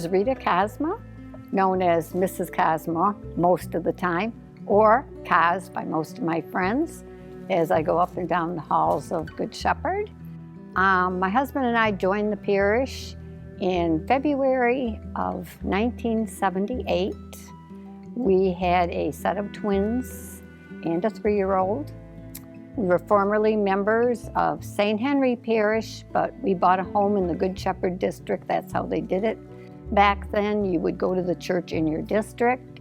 is Rita Kozma, known as Mrs. Kozma most of the time, or Koz by most of my friends, as I go up and down the halls of Good Shepherd. My husband and I joined the parish in February of 1978. We had a set of twins and a 3-year-old. We were formerly members of St. Henry Parish, but we bought a home in the Good Shepherd district. That's how they did it. Back then, you would go to the church in your district.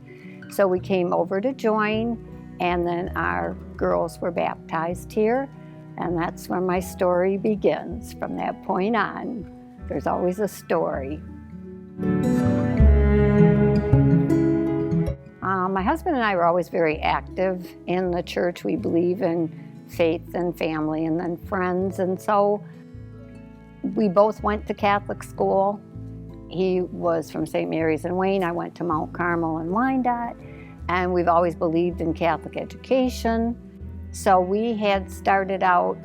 So we came over to join, and then our girls were baptized here, and that's where my story begins. From that point on, there's always a story. My husband and I were always very active in the church. We believe in faith and family and then friends, and so we both went to Catholic school. He was from St. Mary's in Wayne. I went to Mount Carmel in Wyandotte, and we've always believed in Catholic education. So we had started out,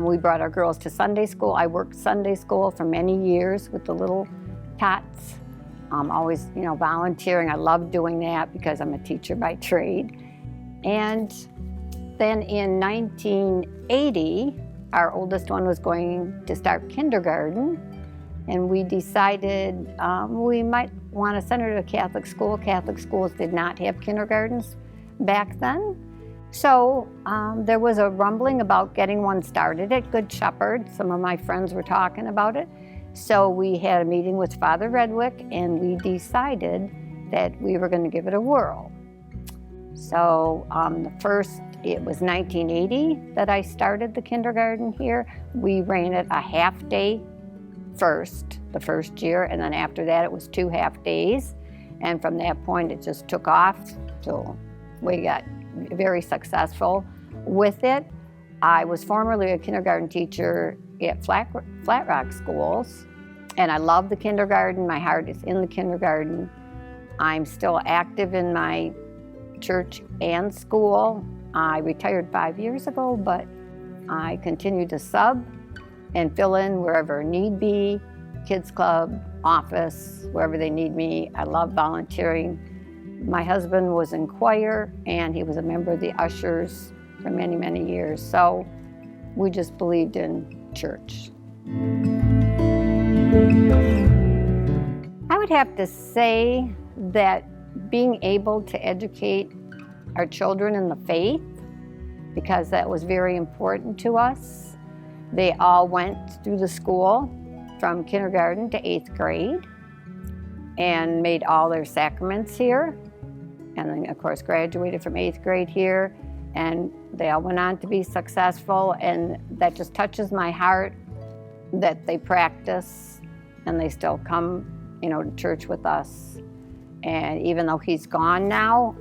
we brought our girls to Sunday school. I worked Sunday school for many years with the little tots, always, volunteering. I love doing that because I'm a teacher by trade. And then in 1980, our oldest one was going to start kindergarten, and we decided we might want to send her to a Catholic school. Catholic schools did not have kindergartens back then. So there was a rumbling about getting one started at Good Shepherd. Some of my friends were talking about it. So we had a meeting with Father Redwick, and we decided that we were going to give it a whirl. So it was 1980 that I started the kindergarten here. We ran it a half day the first year, and then after that it was 2 half days. And from that point it just took off till we got very successful with it. I was formerly a kindergarten teacher at Flat Rock schools, and I love the kindergarten. My heart is in the kindergarten. I'm still active in my church and school. I retired 5 years ago, but I continue to sub and fill in wherever need be, kids club, office, wherever they need me. I love volunteering. My husband was in choir, and he was a member of the ushers for many, many years. So we just believed in church. I would have to say that being able to educate our children in the faith, because that was very important to us. They all went through the school from kindergarten to 8th grade and made all their sacraments here. And then, of course, graduated from 8th grade here. And they all went on to be successful. And that just touches my heart that they practice and they still come, to church with us. And even though he's gone now,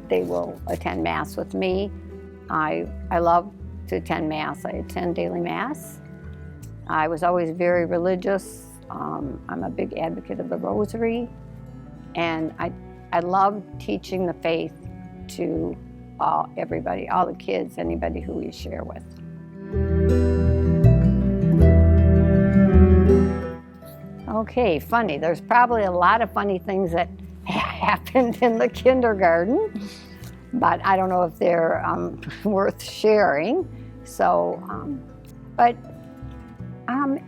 they will attend Mass with me. I love to attend Mass. I attend daily Mass. I was always very religious. I'm a big advocate of the Rosary. And I love teaching the faith to everybody, all the kids, anybody who we share with. Okay, funny. There's probably a lot of funny things that happened in the kindergarten, but I don't know if they're worth sharing. So,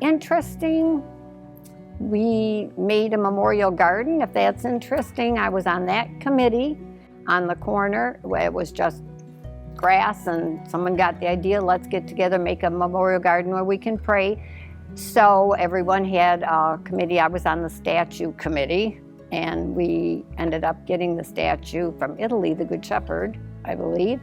interesting. We made a memorial garden, if that's interesting. I was on that committee on the corner where it was just grass, and someone got the idea, let's get together, make a memorial garden where we can pray. So everyone had a committee. I was on the statue committee, and we ended up getting the statue from Italy, the Good Shepherd, I believe.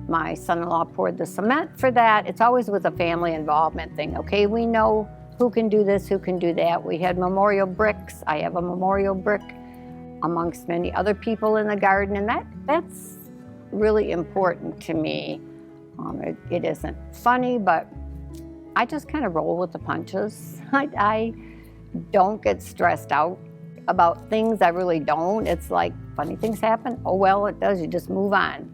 My son-in-law poured the cement for that. It's always with a family involvement thing. Okay, we know who can do this, who can do that. We had memorial bricks. I have a memorial brick amongst many other people in the garden, and that's really important to me. It isn't funny, but I just kind of roll with the punches. I don't get stressed out about things. I really don't. It's like, funny things happen. Oh, well, it does. You just move on.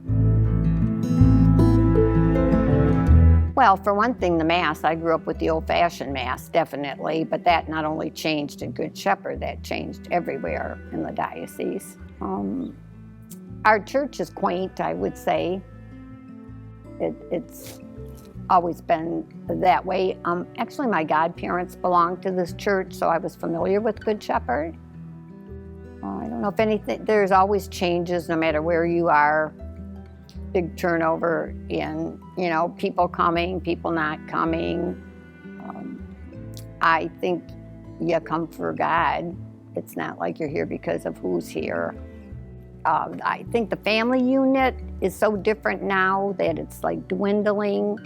Well, for one thing, the Mass, I grew up with the old-fashioned Mass, definitely, but that not only changed in Good Shepherd, that changed everywhere in the diocese. Our church is quaint, I would say. It's always been that way. Actually, my godparents belonged to this church, so I was familiar with Good Shepherd. I don't know if anything, there's always changes no matter where you are. Big turnover in, people coming, people not coming. I think you come for God. It's not like you're here because of who's here. I think the family unit is so different now that it's like dwindling.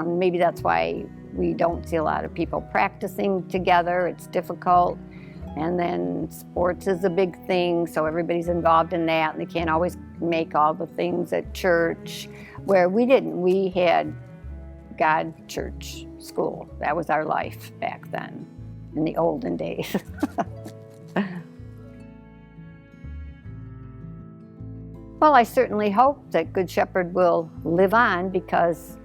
Maybe that's why we don't see a lot of people practicing together. It's difficult. And then sports is a big thing, so everybody's involved in that, and they can't always make all the things at church, where we didn't. We had God, church, school. That was our life back then, in the olden days. Well, I certainly hope that Good Shepherd will live on, because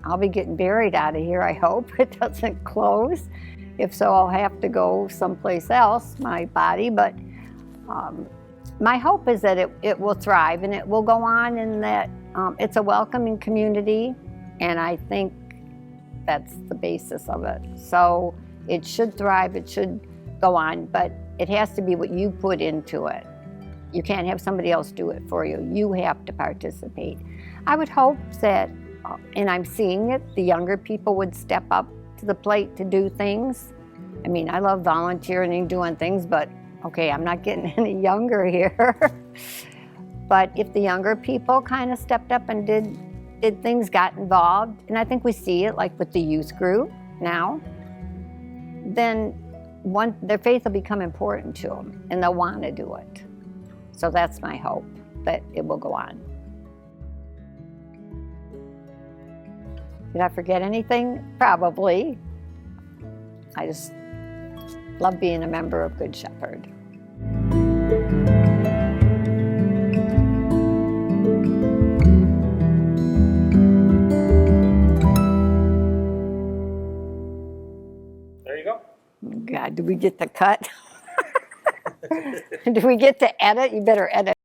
I'll be getting buried out of here, I hope. It doesn't close. If so, I'll have to go someplace else, my body, but my hope is that it will thrive and it will go on, and that it's a welcoming community, and I think that's the basis of it. So it should thrive, it should go on, but it has to be what you put into it. You can't have somebody else do it for you. You have to participate. I would hope that, and I'm seeing it, the younger people would step up to the plate to do things. I mean, I love volunteering and doing things, but okay, I'm not getting any younger here. But if the younger people kind of stepped up and did things, got involved, and I think we see it like with the youth group now, then their faith will become important to them and they'll want to do it. So that's my hope, that it will go on. Did I forget anything? Probably. I just love being a member of Good Shepherd. There you go. God, did we get the cut? Do we get to edit? You better edit.